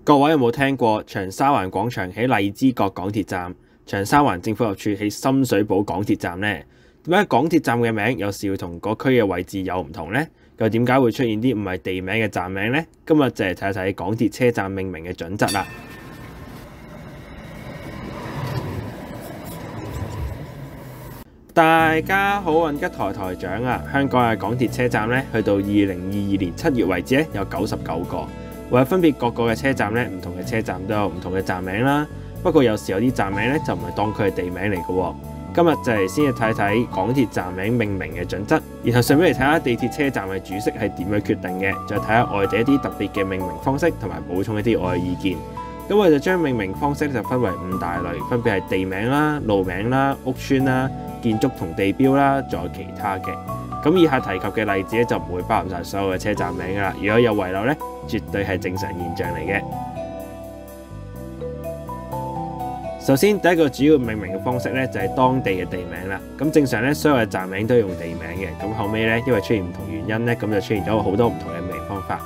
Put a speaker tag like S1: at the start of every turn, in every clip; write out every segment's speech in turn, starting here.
S1: 各位有冇聽過長沙灣廣場喺荔枝角港鐵站，長沙灣政府合署喺深水埗港鐵站呢？點解港鐵站嘅名有時會同嗰區嘅位置有唔同呢？又點解會出現啲唔係地名嘅站名呢？今日就嚟睇一睇港鐵車站命名嘅準則啦。大家好，運吉台長啊！香港嘅港鐵車站咧，去到2022年7月為止咧，有99個。為分別各個嘅車站咧，唔同嘅車站都有唔同嘅站名啦。不過有時有啲站名咧就唔係當佢係地名嚟嘅喎。今日就嚟先去睇睇港鐵站名命名嘅準則，然後順便嚟睇下地鐵車站嘅主色係點樣決定嘅，再睇下外地一啲特別嘅命名方式，同埋補充一啲我嘅意見。咁我就將命名方式就分為5大類，分別係地名啦、路名啦、屋邨啦、建築同地標啦，仲有其他嘅。咁以下提及嘅例子咧就唔會包含晒所有嘅車站名噶啦。如果有遺漏咧，絕對係正常現象嚟嘅。首先第一個主要命名嘅方式咧就係當地嘅地名啦。咁正常咧所有嘅站名都用地名嘅。咁後尾咧因為出現唔同原因咧，咁就出現咗好多唔同嘅命名方法。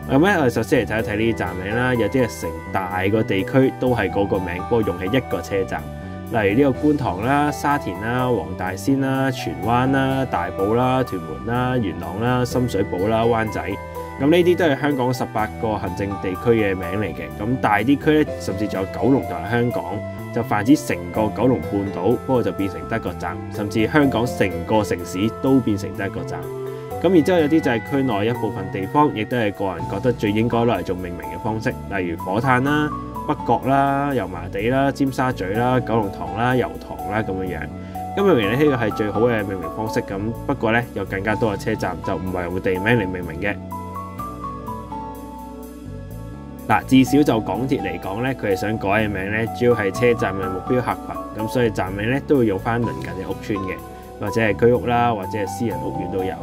S1: 咁咧我哋首先嚟睇一睇呢啲站名啦。有啲係成大個地區都係嗰個名，不過用喺一個車站。例如呢個觀塘啦、沙田啦、黃大仙啦、荃灣啦、大埔啦、屯門啦、元朗啦、深水埗啦、灣仔，咁呢啲都係香港18個行政地區嘅名嚟嘅。咁大啲區咧，甚至仲有九龍同埋香港，就泛指成個九龍半島，不過就變成得一個站，甚至香港成個城市都變成得一個站。咁然之後有啲就係區內一部分地方，亦都係個人覺得最應該攞嚟做命名嘅方式，例如火炭啦、北角啦、油麻地啦、尖沙咀啦、九龍塘啦、油塘啦咁樣樣。咁明明呢個係最好嘅命名方式，咁不過咧有更加多嘅車站就唔係用地名嚟命名嘅。嗱，至少就港鐵嚟講咧，佢係想改嘅名咧，主要係車站嘅目標客群，咁所以站名咧都會用翻鄰近嘅屋邨嘅，或者係居屋啦，或者係私人屋苑都有。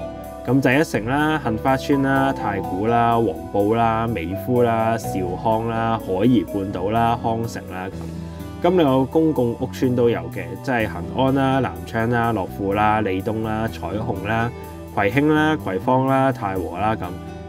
S1: 咁就一城啦、杏花邨啦、太古啦、黃埔啦、美孚啦、兆康啦、海怡半島啦、康城啦咁。咁另外公共屋邨都有嘅，即係恒安啦、南昌啦、樂富啦、利東啦、彩虹啦、葵興啦、葵芳啦、太和啦咁。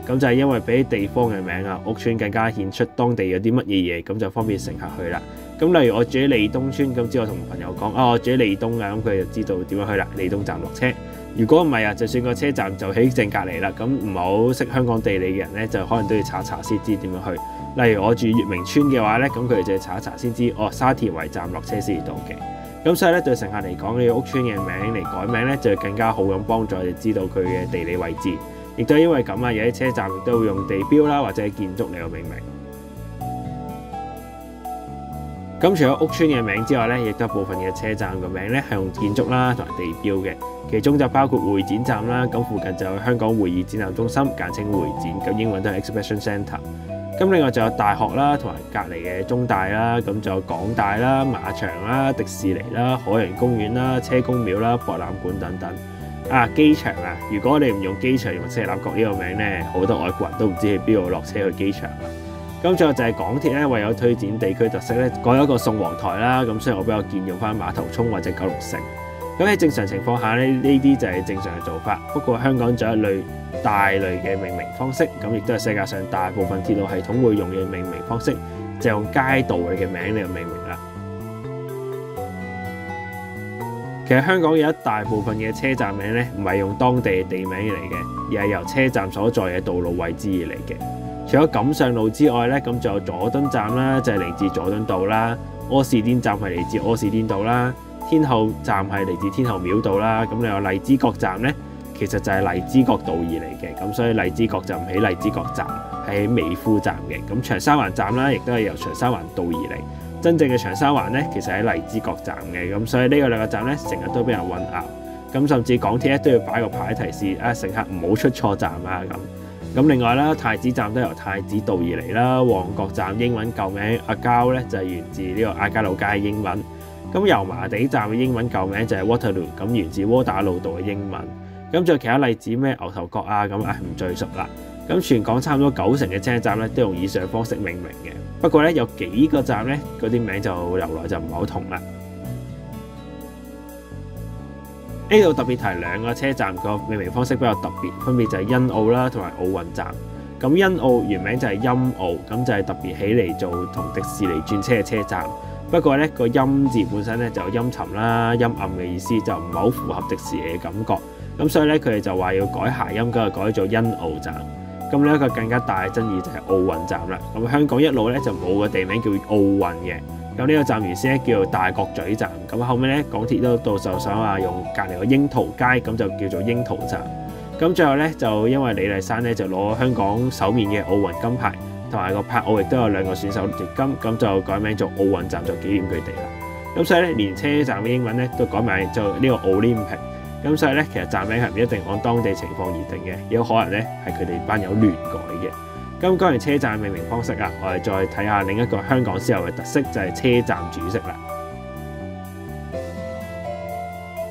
S1: 咁就係因為比起地方嘅名啊，屋邨更加顯出當地有啲乜嘢嘢，咁就方便乘客去啦。咁例如我住喺利東邨，咁之後同朋友講我住喺利東啊，咁佢就知道點樣去啦，利東站落車。如果唔係啊，就算個車站就喺正隔離啦，咁唔係好識香港地理嘅人咧，就可能都要查先知點樣去。例如我住月明邨嘅話咧，咁佢哋就要查先知，沙田圍站落車先到嘅。咁所以咧對乘客嚟講，呢個屋邨嘅名嚟改名咧，就更加好咁幫助我哋知道佢嘅地理位置。亦都係因為咁啊，有啲車站亦都會用地標啦或者係建築嚟個命名。咁除咗屋邨嘅名之外咧，亦都有部分嘅車站嘅名咧係用建築啦同埋地標嘅，其中就包括會展站啦。咁附近就有香港會議展覽中心，簡稱會展，咁英文都係 Exhibition Centre。咁另外就有大學啦，同埋隔離嘅中大啦，咁就有港大啦、馬場啦、迪士尼啦、海洋公園啦、車公廟啦、博覽館等等。機場啊，如果你唔用機場，用赤鱲角呢個名咧，好多外國人都唔知喺邊度落車去機場啦。咁最後就係港鐵咧，為咗推展地區特色咧，改咗一個宋皇台啦。咁所以我比較建議用翻馬頭涌或者九龍城。咁喺正常情況下咧，呢啲就係正常嘅做法。不過香港仲有一類大類嘅命名方式，咁亦都係世界上大部分鐵路系統會用嘅命名方式，就用街道嘅名嚟命名啦。其實香港有一大部分嘅車站名咧，唔係用當地嘅地名嚟嘅，而係由車站所在嘅道路位置而嚟嘅。除咗錦上路之外咧，咁仲有佐敦站啦，就係嚟自佐敦道啦；柯士甸站係嚟自柯士甸道啦；天后站係嚟自天后廟道啦。咁另外荔枝角站咧，其實就係荔枝角道而嚟嘅，咁所以荔枝角就唔喺荔枝角站，係喺美孚站嘅。咁長沙灣站啦，亦都係由長沙灣道而嚟。真正嘅長沙灣咧，其實喺荔枝角站嘅，咁所以呢個兩個站咧，成日都俾人混淆。咁甚至港鐵咧都要擺個牌提示乘客唔好出錯站啊咁。咁另外啦，太子站都由太子道而嚟啦。旺角站英文舊名阿膠咧就係源自呢個亞皆老街嘅英文。咁油麻地站嘅英文舊名就係 Waterloo， 咁源自窩打老道嘅英文。咁仲有其他例子咩牛頭角啊咁唔贅述啦。咁全港差唔多90%嘅車站咧都用以上方式命名嘅。不過咧有幾個站咧嗰啲名就由來就唔係好同啦。呢度特別提兩個車站個命名方式比較特別，分別就係欣澳啦同埋奧運站。咁咁欣澳原名就係陰澳，咁就係特別起嚟做同迪士尼轉車嘅車站。不過咧個陰字本身咧就陰沉啦、陰暗嘅意思，就唔係好符合迪士尼嘅感覺。咁所以咧佢哋就話要改諧音，咁就改做欣澳站。咁呢一個更加大嘅爭議就係奧運站啦。咁香港一路咧就冇個地名叫奧運嘅。咁呢個站原先咧叫做大角咀站，咁後尾咧港鐵都到就想話用隔離個櫻桃街，咁就叫做櫻桃站。咁最後咧就因為李麗珊咧就攞香港首面嘅奧運金牌，同埋個柏奧亦都有2個選手奪金，咁就改名做奧運站，就紀念佢哋啦。咁所以咧連車站嘅英文咧都改埋做呢個 Olympic。咁所以咧其實站名係唔一定按當地情況而定嘅，有可能咧係佢哋班友亂改嘅。咁講完車站命名方式啦，我哋再睇下另一個香港先有嘅特色，就係車站主色啦。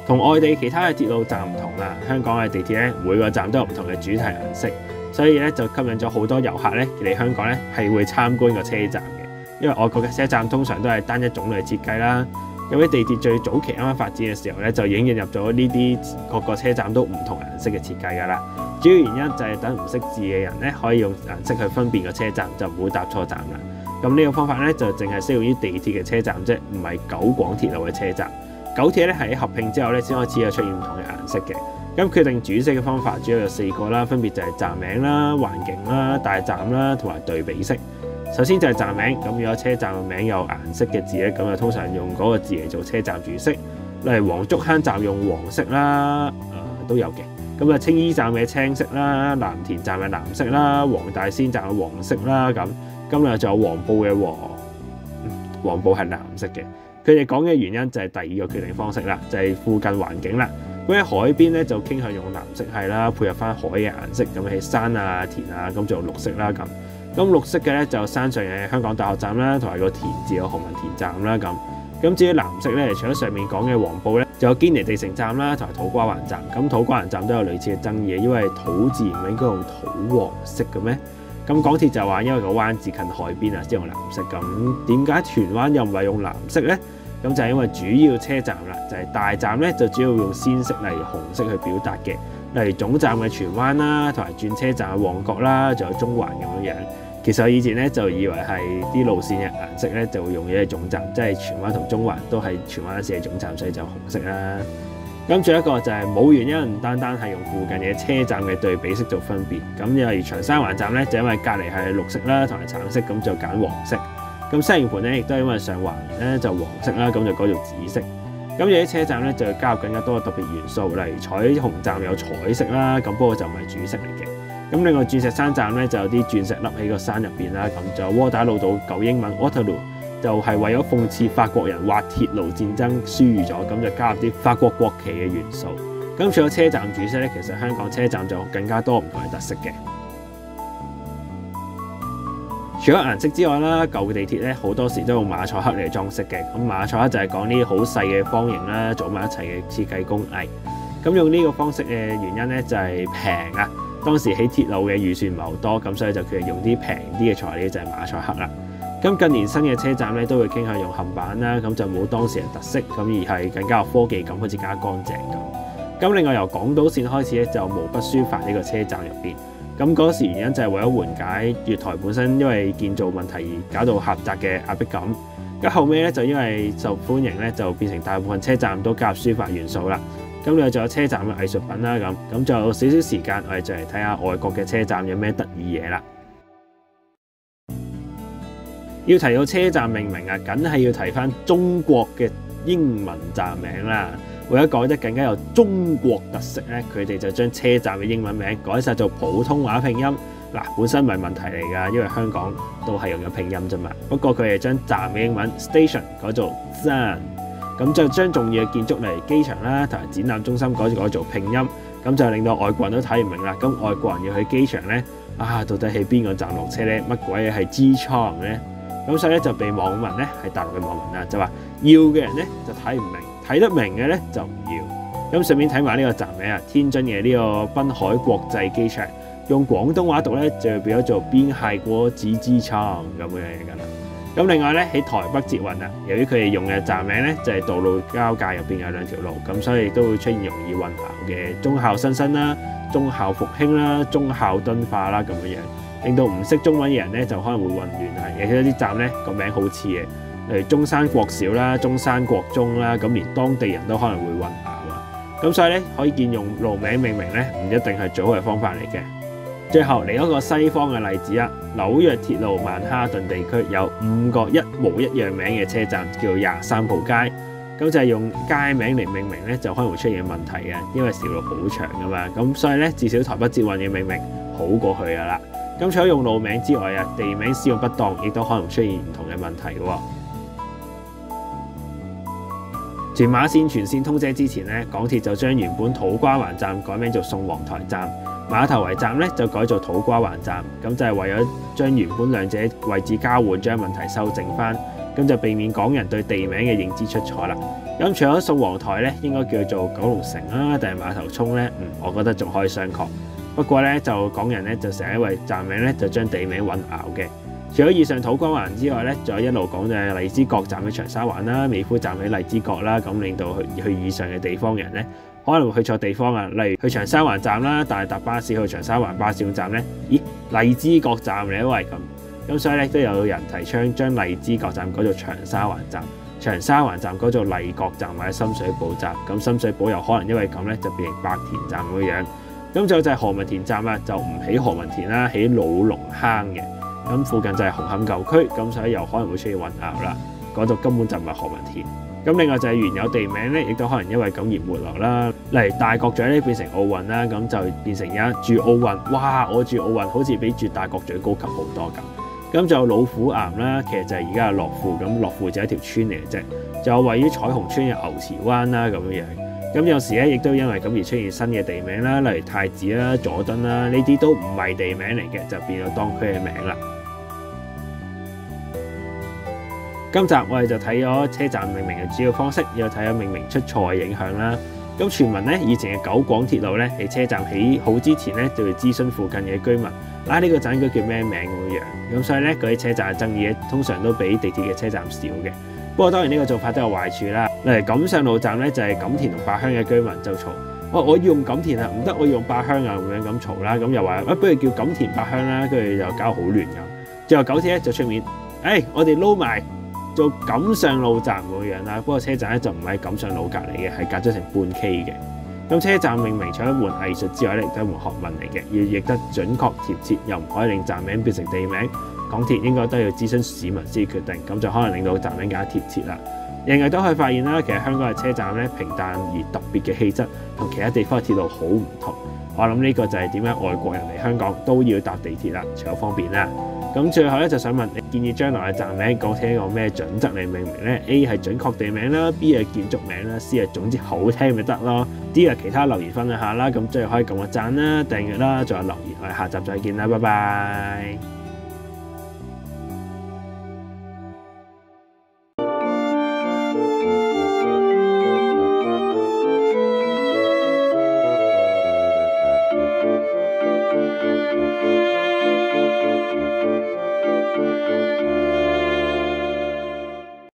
S1: 同外地其他嘅鐵路站唔同啦，香港嘅地鐵咧每個站都有唔同嘅主題顏色，所以咧就吸引咗好多遊客咧嚟香港咧係會參觀個車站嘅。因為外國嘅車站通常都係單一種類設計啦。咁喺地鐵最早期啱啱發展嘅時候咧，就已經引入咗呢啲各個車站都唔同顏色嘅設計㗎啦。主要原因就係等唔識字嘅人咧可以用顏色去分辨個車站，就唔會搭錯站啦。咁呢個方法咧就淨係適用於地鐵嘅車站啫，唔係九廣鐵路嘅車站。九鐵咧係喺合併之後咧先開始有出現唔同嘅顏色嘅。咁決定主色嘅方法主要有4個啦，分別就係站名啦、環境啦、大站啦同埋對比色。首先就係站名，咁如果車站嘅名有顏色嘅字咧，咁就通常用嗰個字嚟做車站主色。例如黃竹坑站用黃色啦，都有嘅。咁啊青衣站嘅青色啦，藍田站嘅藍色啦，黃大仙站嘅黃色啦，咁今日仲有黃埔嘅黃埔係藍色嘅。佢哋講嘅原因就係第2個決定方式啦，就係附近環境啦。咁喺海邊咧就傾向用藍色系啦，配合翻海嘅顏色。咁喺山啊、田啊，咁就綠色啦咁。咁綠色嘅咧就山上嘅香港大學站啦，同埋個田字有何文田站啦咁。咁至於藍色咧，除咗上面講嘅黃埔咧，仲有堅尼地城站啦，同埋土瓜灣站。咁土瓜灣站都有類似嘅爭議，因為土字唔係應該用土黃色嘅咩？咁港鐵就話因為個灣字近海邊啊，先用藍色。咁點解荃灣又唔係用藍色咧？咁就係因為主要車站啦，就係大站咧就主要用鮮色例如紅色去表達嘅，例如總站嘅荃灣啦，同埋轉車站嘅旺角啦，仲有中環咁樣樣。其實我以前咧就以為係啲路線嘅顏色咧就會用嘅總站，即係荃灣同中環都係荃灣市嘅總站，所以就紅色啦。咁仲有一個就係冇原因，單係用附近嘅車站嘅對比色做分別。咁例如長沙灣站咧就因為隔離係綠色啦同埋橙色，咁就揀黃色。咁西營盤咧亦都係因為上環咧就黃色啦，咁就改做紫色。咁有啲車站咧就加入更加多嘅特別元素，例如彩虹站有彩色啦，咁不過就唔係主色嚟嘅。咁另外鑽石山站咧就有啲鑽石粒喺個山入邊啦，咁就窩打老道舊英文 Waterloo 就係為咗諷刺法國人挖鐵路戰爭輸咗，咁就加入啲法國國旗嘅元素。咁除咗車站主色咧，其實香港車站就有更加多唔同嘅特色嘅。除咗顏色之外啦，舊嘅地鐵咧好多時都用馬賽克嚟裝飾嘅。咁馬賽克就係講呢啲好細嘅方形啦，組埋一齊嘅設計工藝。咁用呢個方式嘅原因咧就係平啊。當時起鐵路嘅預算唔係好多，咁所以就決定用啲平啲嘅材料，就係馬賽克啦。咁近年新嘅車站咧都會傾向用冚板啦，咁就冇當時嘅特色，咁而係更加有科技感，好似更加乾淨咁。咁另外由港島線開始咧就毛筆書法呢個車站入邊。咁嗰時原因就係為咗緩解月台本身因為建造問題而搞到狹窄嘅壓迫感。咁後尾咧就因為受歡迎咧，就變成大部分車站都加入書法元素啦。咁另外仲有車站嘅藝術品啦，咁仲有少少時間，我哋就嚟睇下外國嘅車站有咩得意嘢啦。要提到車站命名啊，梗係要提翻中國嘅英文站名啦。為咗改得更加有中國特色咧，佢哋就將車站嘅英文名改晒做普通話拼音。嗱，本身唔係問題嚟㗎，因為香港都係用咗拼音啫嘛。不過佢哋將站嘅英文 station 改做站，咁就將重要嘅建築例如機場啦同埋展覽中心改做拼音，咁就令到外國人都睇唔明啦。咁外國人要去機場咧，到底喺邊個站落車咧？乜鬼嘢係機場咧？咁所以咧就被網民咧係大陸嘅網民啦，就話要嘅人咧就睇唔明，睇得明嘅咧就唔要。咁順便睇埋呢個站名啊，天津嘅呢個濱海國際機場，用廣東話讀咧就變咗做邊係國際機場咁樣嘢㗎啦。咁另外咧喺台北捷運啊，由於佢哋用嘅站名咧就係道路交界入邊有兩條路，咁所以都會出現容易混淆嘅忠孝新生啦、忠孝復興啦、忠孝敦化啦咁樣樣。令到唔識中文嘅人咧就可能會混亂啊。有啲站咧個名好似嘅，例如中山國小啦、中山國中啦，咁連當地人都可能會混淆啊。咁所以咧可以見用路名命名咧唔一定係最好嘅方法嚟嘅。最後嚟一個西方嘅例子啊，紐約鐵路曼哈頓地區有5個一模一樣名嘅車站，叫做23號街。咁就係用街名嚟命名咧，就可能會出現問題嘅，因為條路好長噶嘛。咁所以咧，至少台北捷運嘅命名好過去噶啦。咁除咗用路名之外啊，地名使用不當，亦都可能出現唔同嘅問題嘅。屯馬線全線通車之前咧，港鐵就將原本土瓜灣站改名做宋皇臺站，馬頭圍站咧就改做土瓜灣站。咁就係為咗將原本兩者位置交換，將問題修正翻。咁就避免港人對地名嘅認知出錯啦。咁除咗宋皇臺咧，應該叫做九龍城啦，定係馬頭涌咧？我覺得仲可以商榷。不過咧，就港人咧就成日因為站名咧就將地名混淆嘅。除咗以上土瓜灣之外咧，仲有一路講就係荔枝角站喺長沙灣啦，美孚站喺荔枝角啦，咁令到去以上嘅地方嘅人咧，可能會去錯地方啊。例如去長沙灣站啦，但係搭巴士去長沙灣巴士總站咧，咦，荔枝角站嚟，因為咁所以咧都有人提倡將荔枝角站改做長沙灣站，長沙灣站改做荔角站或者深水埗站。咁深水埗又可能因為咁咧就變成白田站咁樣。咁就係何文田站啊，就唔起何文田啦，起老龍坑嘅。咁附近就係紅磡舊區，咁所以又可能會出現混淆啦。嗰度根本就唔係何文田。咁另外就係原有地名咧，亦都可能因為咁而沒落啦。例如大角咀咧變成奧運啦，咁就變成而家住奧運，哇！我住奧運好似比住大角咀高級好多咁。咁就有老虎岩啦，其實就係而家嘅樂富，咁樂富就係一條村嚟嘅啫。就有位於彩虹村嘅牛池灣啦咁樣。咁有時咧亦都因為咁而出現新嘅地名啦，例如太子啦、佐敦啦，呢啲都唔係地名嚟嘅，就變咗當區嘅名啦。今集我哋就睇咗車站命名嘅主要方式，又睇咗命名出錯嘅影響啦。咁傳聞咧，以前嘅九廣鐵路咧喺車站起好之前咧，就要諮詢附近嘅居民，呢個站應該叫咩名咁樣。咁所以咧，嗰啲車站嘅爭議咧，通常都比地鐵嘅車站少嘅。不過當然呢個做法都有壞處啦。例如錦上路站咧，就係錦田同八鄉嘅居民就嘈，我要用錦田啊，唔得，我要用八鄉啊，咁樣咁嘈啦。咁又話不如叫錦田八鄉啦，跟住又搞好亂咁。最後九鐵咧就出面，我哋撈埋做錦上路站咁樣啦。不過車站咧就唔喺錦上路隔離嘅，係隔咗成半 K 嘅。咁車站命名除咗一門藝術之外咧，亦都係一門學問嚟嘅，要譯得準確貼切，又唔可以令站名變成地名。港鐵應該都要諮詢市民先決定，咁就可能令到站名更加貼切啦。另外都可以發現啦，其實香港嘅車站咧平淡而特別嘅氣質，同其他地方嘅鐵路好唔同。我諗呢個就係點解外國人嚟香港都要搭地鐵啦，除咗方便啦。咁最後咧就想問你，建議將來嘅站名港鐵一個咩準則嚟命名咧 ？A 係準確地名啦 ，B 係建築名啦 ，C 係總之好聽咪得咯。D 係其他留言分享下啦。咁最後可以撳個讚啦、訂閱啦，仲有留言。我哋下集再見啦，拜拜。